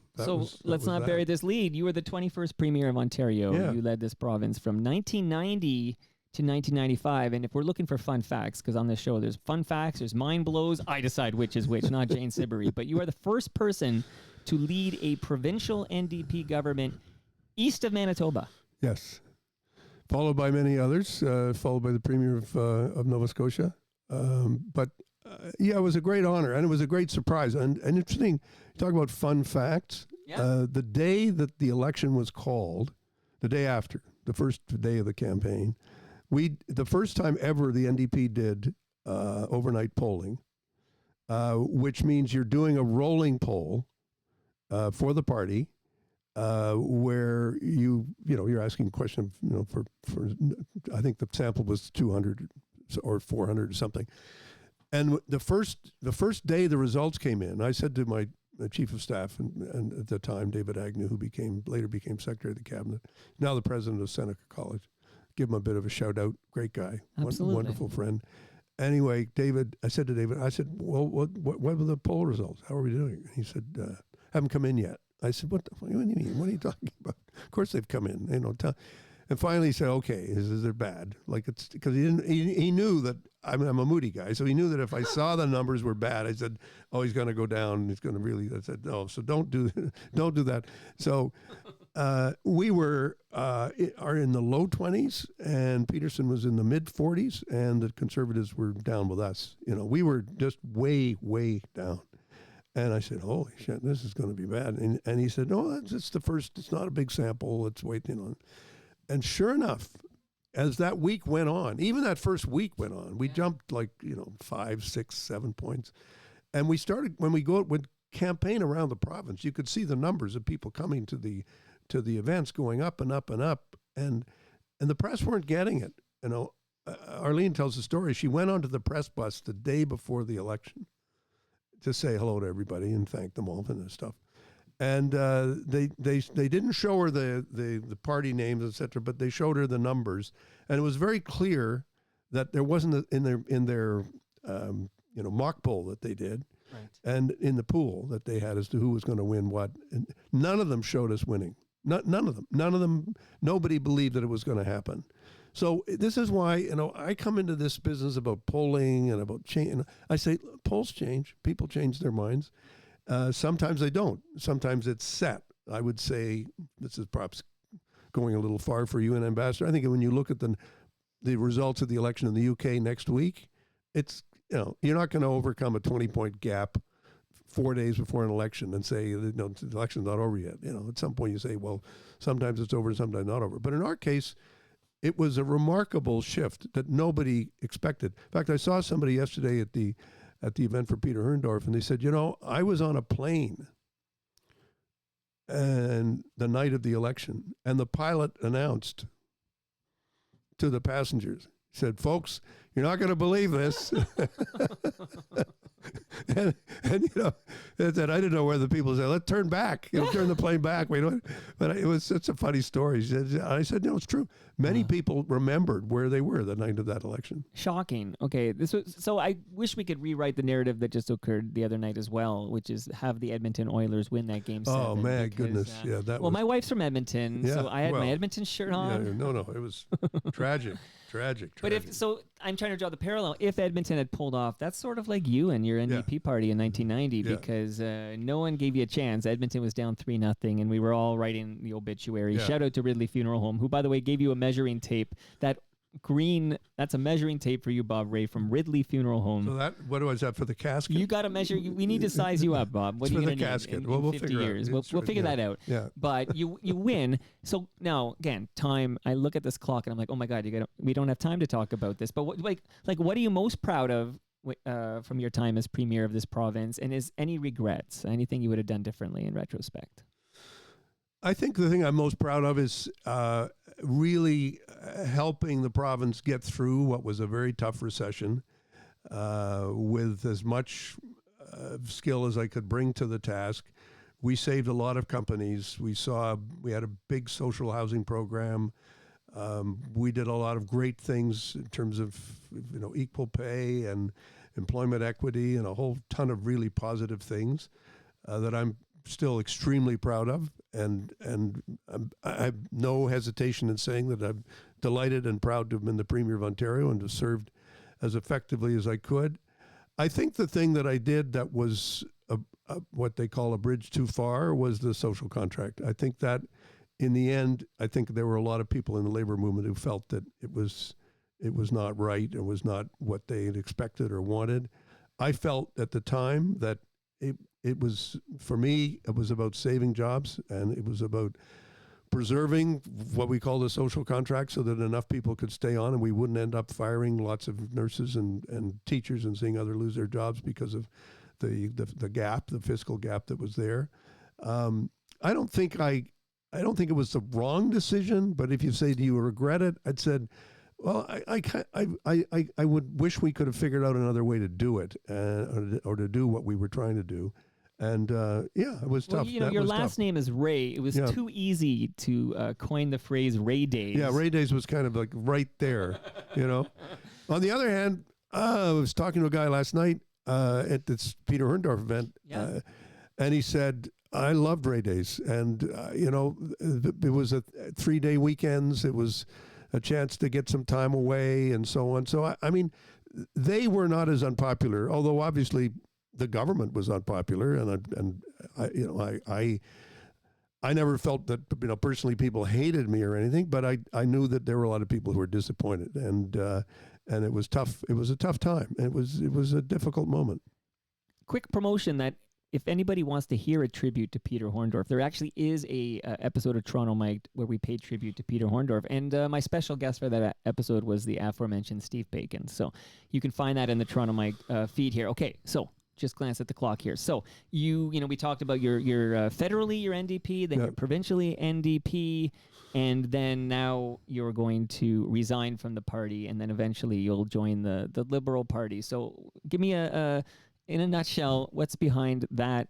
let's not bury this lead. You were the 21st Premier of Ontario. Yeah. You led this province from 1990 to 1995. And if we're looking for fun facts, because on this show there's fun facts, there's mind blows, I decide which is which, not Jane Siberry. But you are the first person to lead a provincial NDP government east of Manitoba. Yes. Followed by many others, followed by the Premier of Nova Scotia. Yeah, it was a great honor, and it was a great surprise. And interesting, talk about fun facts. Yeah. The day that the election was called, the day after, the first day of the campaign, the first time ever the NDP did overnight polling, which means you're doing a rolling poll for the party, where you're asking a question, for I think the sample was 200 or 400 or something. And the first day the results came in, I said to my chief of staff and at the time, David Agnew, who later became Secretary of the Cabinet, now the president of Seneca College, give him a bit of a shout out. Great guy, wonderful friend. Anyway, I said to David, well, what were the poll results? How are we doing? And he said, haven't come in yet. I said, what do you mean? What are you talking about? Of course they've come in. And finally he said, okay, they're bad. Like, it's because he knew that I'm a moody guy, so he knew that if I saw the numbers were bad, I said, "Oh, he's going to go down. He's going to really." I said, "No, so don't do that." So we are in the low 20s, and Peterson was in the mid 40s, and the Conservatives were down with us. We were just way down. And I said, "Holy shit, this is going to be bad." And he said, "No, it's the first. It's not a big sample. Let's wait." And sure enough, as that week went on, even that first week went on, we jumped 5, 6, 7 points. And we started, when we would campaign around the province, you could see the numbers of people coming to the events going up and up and up. And the press weren't getting it. Arlene tells the story. She went onto the press bus the day before the election to say hello to everybody and thank them all and stuff. And they didn't show her the party names, etc., but they showed her the numbers, and it was very clear that there wasn't in their mock poll that they did, right, and in the pool that they had as to who was going to win what. And none of them showed us winning. None of them. Nobody believed that it was going to happen. So this is why I come into this business about polling and about change. I say polls change, people change their minds. Sometimes they don't. Sometimes it's set. I would say this is perhaps going a little far for you, an ambassador. I think when you look at the results of the election in the UK next week, it's you're not going to overcome a 20-point gap 4 days before an election and say the election's not over yet. At some point you say, well, sometimes it's over and sometimes not over. But in our case, it was a remarkable shift that nobody expected. In fact, I saw somebody yesterday at the event for Peter Herndorf, and they said, I was on a plane and the night of the election, and the pilot announced to the passengers, he said, "Folks, you're not going to believe this." and I didn't know whether the people said, "Let's turn back, turn the plane back." But it was such a funny story. I said, "No, it's true." Many people remembered where they were the night of that election. Shocking. Okay, so I wish we could rewrite the narrative that just occurred the other night as well, which is have the Edmonton Oilers win that game 7. Oh man, goodness, yeah, that. Well, my wife's from Edmonton, so I had my Edmonton shirt on. Yeah, no, it was tragic. But I'm trying to draw the parallel. If Edmonton had pulled off, that's sort of like you and your NDP party in 1990, because no one gave you a chance. Edmonton was down 3-0, and we were all writing the obituary. Yeah. Shout out to Ridley Funeral Home, who, by the way, gave you a measuring tape. That's a measuring tape for you, Bob Ray, from Ridley Funeral Home. So what was that for the casket? You got to measure. We need to size you up, Bob. What it's are you for the going to casket. need We'll 50 figure years? out. We'll figure that out. Yeah. But you win. So now again, time. I look at this clock and I'm like, oh my God, we don't have time to talk about this. But what are you most proud of from your time as premier of this province? And is any regrets? Anything you would have done differently in retrospect? I think the thing I'm most proud of is really helping the province get through what was a very tough recession with as much skill as I could bring to the task. We saved a lot of companies. We had a big social housing program. We did a lot of great things in terms of equal pay and employment equity and a whole ton of really positive things that I'm still extremely proud of, and I have no hesitation in saying that I'm delighted and proud to have been the Premier of Ontario and to have served as effectively as I could. I think the thing that I did that was what they call a bridge too far was the social contract. I think that in the end, I think there were a lot of people in the labor movement who felt that it was not right, it was not what they had expected or wanted. I felt at the time that it was, for me, it was about saving jobs, and it was about preserving what we call the social contract so that enough people could stay on and we wouldn't end up firing lots of nurses and teachers and seeing others lose their jobs because of the gap, the fiscal gap that was there. I don't think it was the wrong decision, but if you say, do you regret it? I'd said, well, I would wish we could have figured out another way to do it or to do what we were trying to do. And it was tough. Your last name is Ray. It was too easy to coin the phrase Ray Days. Yeah, Ray Days was kind of like right there, On the other hand, I was talking to a guy last night at this Peter Herndorf event, and he said, I loved Ray Days. And, it was a 3-day weekends. It was a chance to get some time away and so on. So, I mean, they were not as unpopular, although obviously the government was unpopular, and I never felt that personally people hated me or anything, but I knew that there were a lot of people who were disappointed, and it was tough. It was a tough time. It was a difficult moment. Quick promotion that if anybody wants to hear a tribute to Peter Horndorf, there actually is a episode of Toronto Mike where we paid tribute to Peter Horndorf, and my special guest for that episode was the aforementioned Steve Bacon. So you can find that in the Toronto Mike feed here. Okay, so just glance at the clock here. So we talked about your federally your NDP, then your provincially NDP, and then now you're going to resign from the party, and then eventually you'll join the Liberal Party. So give me in a nutshell, what's behind that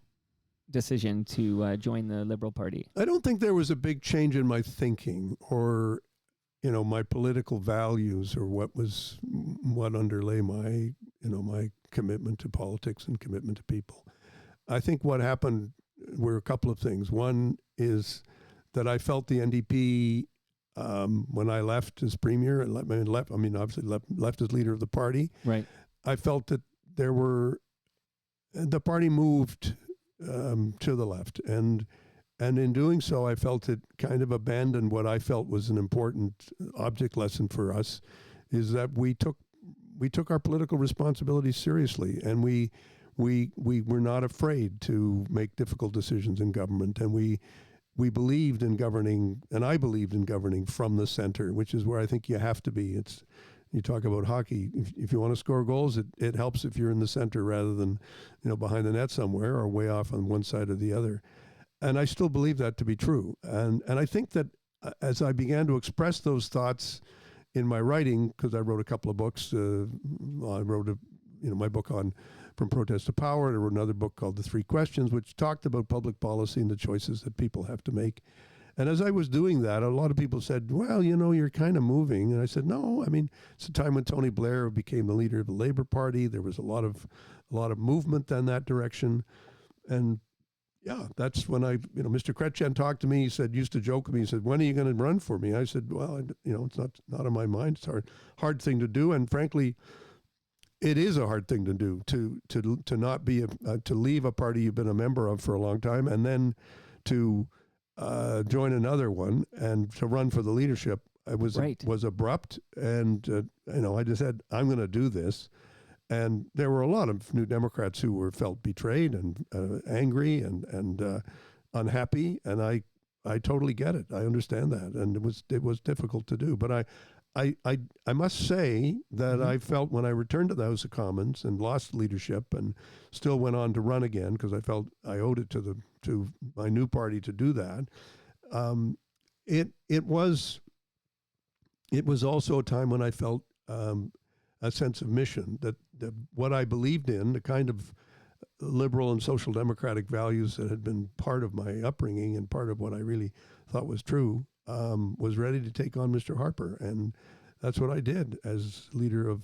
decision to join the Liberal Party? I don't think there was a big change in my thinking or, my political values or what underlay my, my commitment to politics and commitment to people. I think what happened were a couple of things. One is that I felt the NDP when I left as premier and obviously left as leader of the party. Right. I felt that the party moved to the left, and in doing so, I felt it kind of abandoned what I felt was an important object lesson for us, is that we took our political responsibilities seriously, and we were not afraid to make difficult decisions in government, and we believed in governing, and I believed in governing from the center, which is where I think you have to be. You talk about hockey. If you want to score goals, it helps if you're in the center rather than, behind the net somewhere or way off on one side or the other. And I still believe that to be true. And I think that as I began to express those thoughts in my writing, because I wrote a couple of books, I wrote my book on From Protest to Power. I wrote another book called The Three Questions, which talked about public policy and the choices that people have to make. And as I was doing that, a lot of people said, well, you're kind of moving. And I said, no, it's a time when Tony Blair became the leader of the Labour Party. There was a lot of movement in that direction. And yeah, that's when Mr. Chrétien talked to me. He used to joke with me. He said, when are you going to run for me? I said, well, it's not on my mind. It's a hard thing to do. And frankly, it is a hard thing to do, to not be, to leave a party you've been a member of for a long time and then to join another one and to run for the leadership. It was abrupt, and I just said, I'm going to do this. And there were a lot of New Democrats who felt betrayed and angry and unhappy, and I totally get it. I understand that, and it was difficult to do. But I must say that I felt when I returned to the House of Commons and lost leadership and still went on to run again because I felt I owed it to my new party to do that. It was also a time when I felt a sense of mission, that what I believed in, the kind of liberal and social democratic values that had been part of my upbringing and part of what I really thought was true, was ready to take on Mr. Harper, and that's what I did as leader of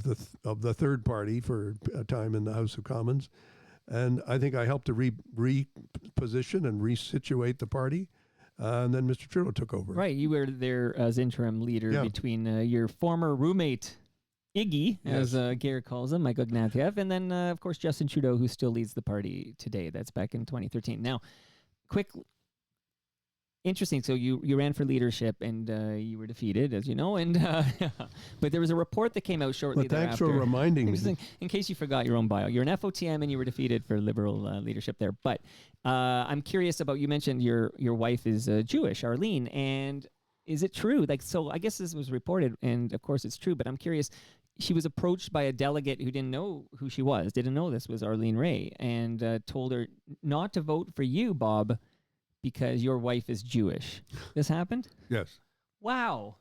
the third party for a time in the House of Commons, and I think I helped to reposition and resituate the party, and then Mr. Trudeau took over. Right, you were there as interim leader between your former roommate Iggy, as Gare calls him, Michael Ignatieff, and then of course Justin Trudeau, who still leads the party today. That's back in 2013. Now, interesting. So you ran for leadership and you were defeated, as you know. And but there was a report that came out shortly thereafter. Thanks for reminding me. In case you forgot your own bio, you're an FOTM and you were defeated for Liberal leadership there. But I'm curious about, you mentioned your wife is Jewish, Arlene, and is it true? So I guess this was reported, and of course it's true. But I'm curious. She was approached by a delegate who didn't know who she was, didn't know this was Arlene Ray, and told her not to vote for you, Bob, because your wife is Jewish. This happened? Yes. Wow.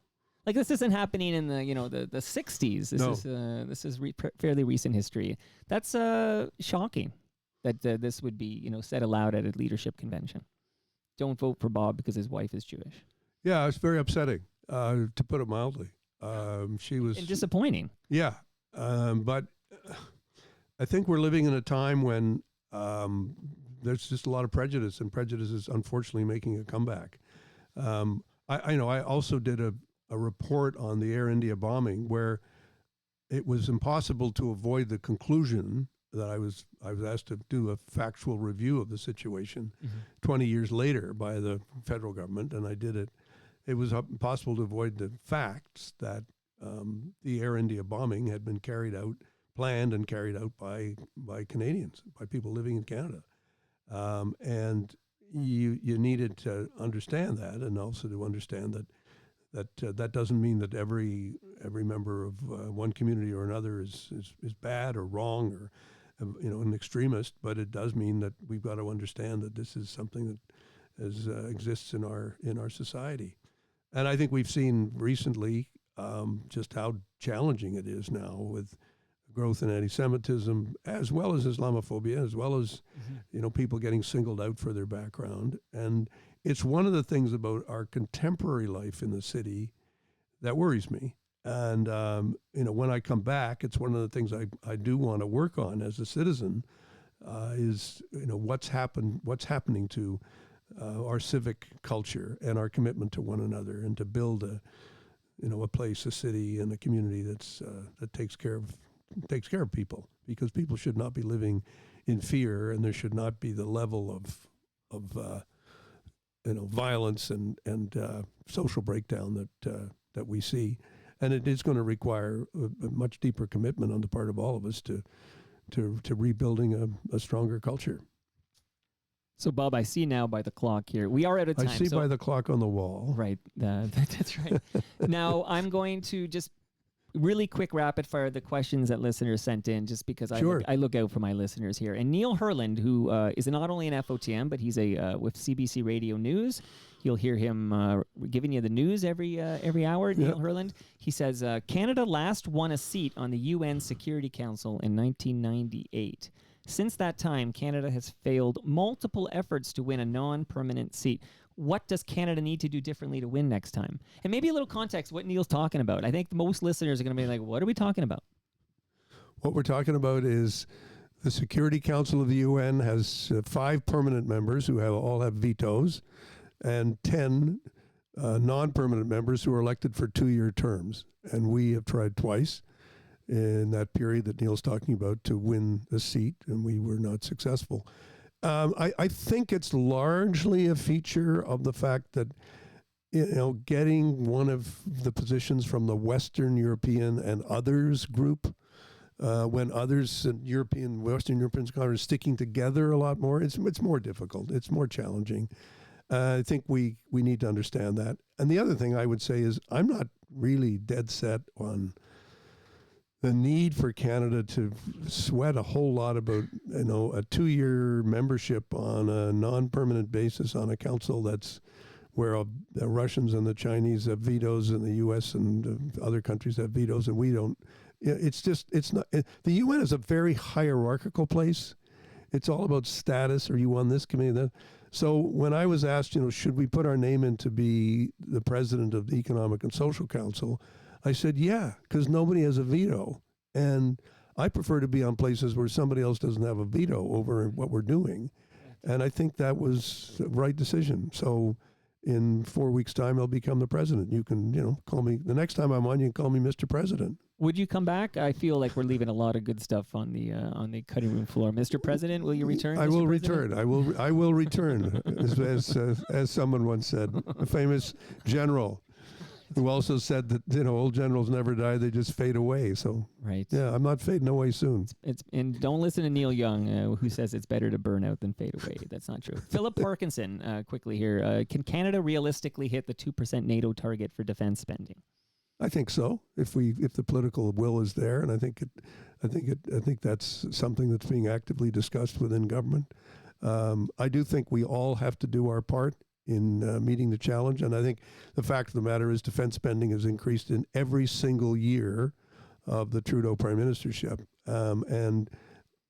This isn't happening in the the 60s. This is fairly recent history. That's shocking that this would be said aloud at a leadership convention. Don't vote for Bob because his wife is Jewish. Yeah, it's very upsetting, to put it mildly. She was disappointing. Yeah, but I think we're living in a time when there's just a lot of prejudice, and prejudice is unfortunately making a comeback. I also did a report on the Air India bombing where it was impossible to avoid the conclusion that I was asked to do a factual review of the situation 20 years later by the federal government, and I did it. It was impossible to avoid the facts that the Air India bombing had been planned and carried out by Canadians, by people living in Canada. And you needed to understand that, and also to understand that doesn't mean that every member of one community or another is bad or wrong or an extremist, but it does mean that we've got to understand that this is something that exists in our society. And I think we've seen recently just how challenging it is now with growth in anti-Semitism, as well as Islamophobia, as well as people getting singled out for their background. And it's one of the things about our contemporary life in the city that worries me. And when I come back, it's one of the things I do want to work on as a citizen. Is what's happening to our civic culture and our commitment to one another, and to build a place, a city, and a community that takes care of people, because people should not be living in fear, and there should not be the level of violence and social breakdown that we see. And it is going to require a much deeper commitment on the part of all of us to rebuilding a stronger culture. So, Bob, I see now by the clock here, we are out of time. I see by the clock on the wall. Right. That's right. Now, I'm going to just really quick rapid fire the questions that listeners sent in, just because I look out for my listeners here. And Neil Herland, who is not only an FOTM, but he's with CBC Radio News. You'll hear him giving you the news every hour, Neil Herland. He says, Canada last won a seat on the UN Security Council in 1998. Since that time, Canada has failed multiple efforts to win a non-permanent seat. What does Canada need to do differently to win next time? And maybe a little context, what Neil's talking about. I think most listeners are going to be like, what are we talking about? What we're talking about is the Security Council of the UN has 5 permanent members who all have vetoes, and 10 non-permanent members who are elected for 2-year terms. And we have tried twice in that period that Neil's talking about to win the seat, and we were not successful. I think it's largely a feature of the fact that getting one of the positions from the Western European and others group, when others in Western European scholars are sticking together a lot more, it's more difficult. It's more challenging. I think we need to understand that. And the other thing I would say is I'm not really dead set on the need for Canada to sweat a whole lot about, a 2-year membership on a non-permanent basis on a council that's where the Russians and the Chinese have vetoes, and the U.S. and other countries have vetoes, and we don't. It's not. The UN is a very hierarchical place. It's all about status. Are you on this committee? That. So when I was asked, should we put our name in to be the president of the Economic and Social Council, I said, yeah, because nobody has a veto. And I prefer to be on places where somebody else doesn't have a veto over what we're doing. And I think that was the right decision. So in 4 weeks' time, I'll become the president. You can, call me, the next time I'm on, you can call me Mr. President. Would you come back? I feel like we're leaving a lot of good stuff on the cutting room floor. Mr. President, will you return? I will return. I will return, as someone once said, a famous general who also said that old generals never die; they just fade away. So right, yeah, I'm not fading away soon. And don't listen to Neil Young, who says it's better to burn out than fade away. That's not true. Philip Parkinson, quickly here, can Canada realistically hit the 2% NATO target for defense spending? I think so. If the political will is there, and I think that's something that's being actively discussed within government. I do think we all have to do our part in meeting the challenge, and I think the fact of the matter is defense spending has increased in every single year of the Trudeau prime ministership, and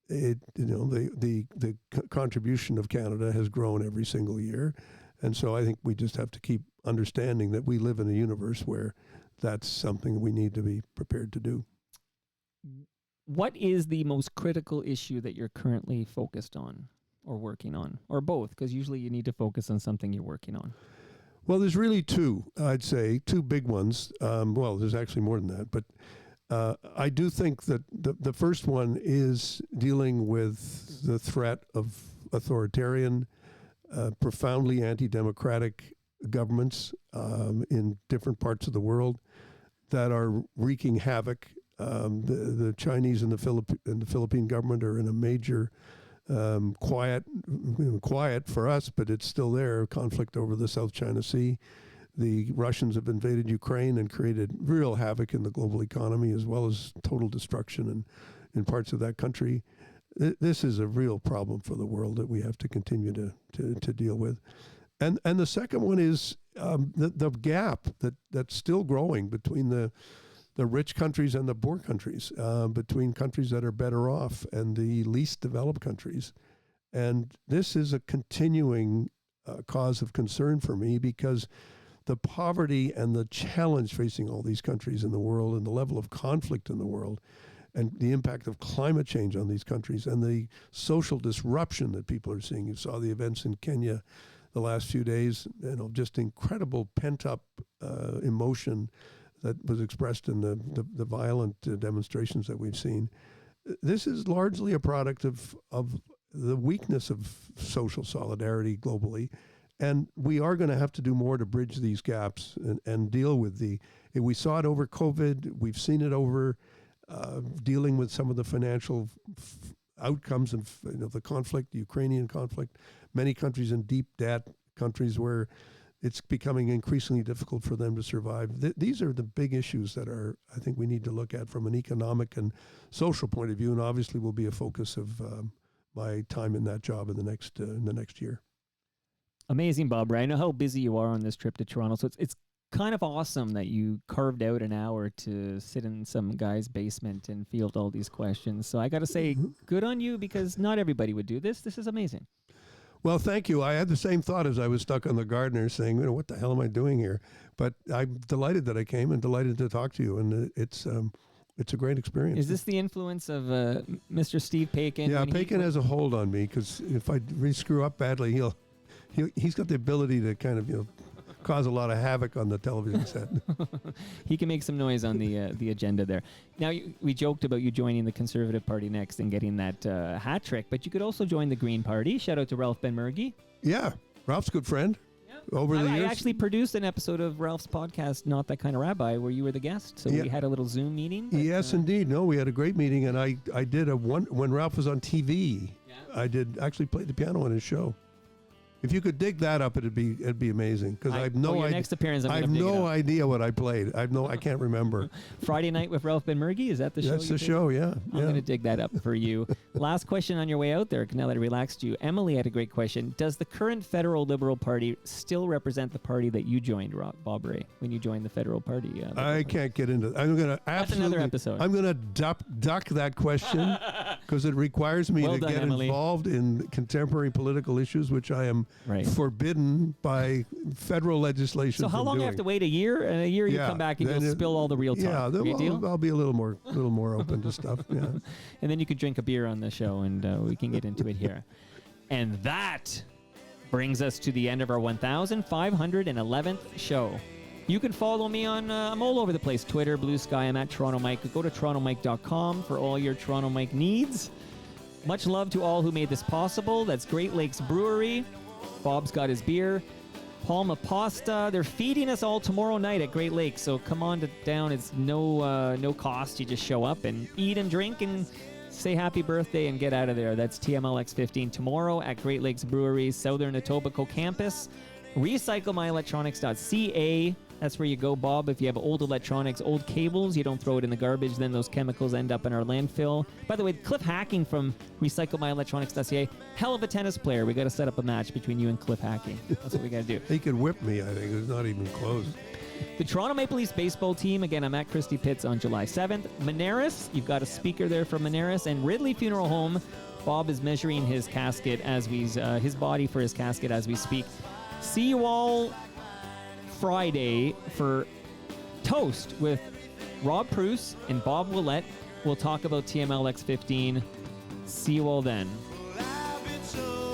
the contribution of Canada has grown every single year, and so I think we just have to keep understanding that we live in a universe where that's something we need to be prepared to do. What is the most critical issue that you're currently focused on or working on, or both? Because usually you need to focus on something you're working on. Well, there's really two, I'd say, two big ones. Well, there's actually more than that, but I do think that the first one is dealing with the threat of authoritarian, profoundly anti-democratic governments in different parts of the world that are wreaking havoc. The Chinese and the Philippine government are in a major quiet for us, but it's still there, conflict over the South China Sea. The Russians have invaded Ukraine and created real havoc in the global economy, as well as total destruction in parts of that country. This is a real problem for the world that we have to continue to deal with. And the second one is the gap that's still growing between the rich countries and the poor countries, between countries that are better off and the least developed countries. And this is a continuing cause of concern for me, because the poverty and the challenge facing all these countries in the world, and the level of conflict in the world, and the impact of climate change on these countries, and the social disruption that people are seeing. You saw the events in Kenya the last few days, just incredible pent-up emotion that was expressed in the violent demonstrations that we've seen. This is largely a product of the weakness of social solidarity globally. And we are going to have to do more to bridge these gaps and deal with we saw it over COVID. We've seen it over dealing with some of the financial outcomes of the conflict, the Ukrainian conflict, many countries in deep debt, countries where it's becoming increasingly difficult for them to survive. These are the big issues that I think we need to look at from an economic and social point of view, and obviously will be a focus of my time in that job in the next year. Amazing, Bob. Right? I know how busy you are on this trip to Toronto, so it's kind of awesome that you carved out an hour to sit in some guy's basement and field all these questions. So I got to say, good on you, because not everybody would do this. This is amazing. Well, thank you. I had the same thought as I was stuck on the Gardiner, saying, what the hell am I doing here? But I'm delighted that I came and delighted to talk to you, and it's a great experience. Is this the influence of Mr. Steve Paikin? Yeah, Paikin has a hold on me, because if I screw up badly, he's got the ability to kind of cause a lot of havoc on the television set. He can make some noise on the agenda there. Now, we joked about you joining the Conservative Party next and getting that hat trick, but you could also join the Green Party. Shout out to Ralph Ben-Mergy. Yeah, Ralph's a good friend. Over the years. I actually produced an episode of Ralph's podcast, Not That Kind of Rabbi, where you were the guest. So we had a little Zoom meeting. Yes, indeed. No, we had a great meeting, and I did when Ralph was on TV. Yeah. I did actually play the piano on his show. If you could dig that up, it'd be amazing, because I have no idea. Next appearance, I have no idea what I played. I can't remember. Friday Night with Ralph Ben-Mergy, is that the show? That's the show. Yeah. I'm going to dig that up for you. Last question on your way out there. Now that I relaxed you, Emily had a great question. Does the current Federal Liberal Party still represent the party that you joined, Bob Ray, when you joined the Federal Party? I can't get into that. I'm going to absolutely. That's another episode. I'm going to duck that question, because it requires me to get Emily. involved in contemporary political issues, which I am forbidden by federal legislation. So how long do you have to wait? A year? And a year you come back and you'll spill all the real talk. Yeah, I'll be a little more open to stuff. Yeah. And then you can drink a beer on the show, and we can get into it here. And that brings us to the end of our 1,511th show. You can follow me on, I'm all over the place, Twitter, Blue Sky, I'm at Toronto Mike. Go to torontomike.com for all your Toronto Mike needs. Much love to all who made this possible. That's Great Lakes Brewery. Bob's got his beer. Palma Pasta. They're feeding us all tomorrow night at Great Lakes, so come on down. It's no cost. You just show up and eat and drink and say happy birthday and get out of there. That's TMLX15 tomorrow at Great Lakes Brewery's Southern Etobicoke campus. RecycleMyElectronics.ca. That's where you go, Bob. If you have old electronics, old cables, you don't throw it in the garbage, then those chemicals end up in our landfill. By the way, Cliff Hacking from RecycleMyElectronics.ca, hell of a tennis player. We got to set up a match between you and Cliff Hacking. That's what we got to do. He could whip me, I think. It's not even close. The Toronto Maple Leafs baseball team, again, I'm at Christie Pitts on July 7th. Monaris, you've got a speaker there from Monaris. And Ridley Funeral Home, Bob is measuring his casket his body for his casket as we speak. See you all Friday for Toast with Rob Pruce and Bob Willett. We'll talk about TMLX 15. See you all then. Well, I've been so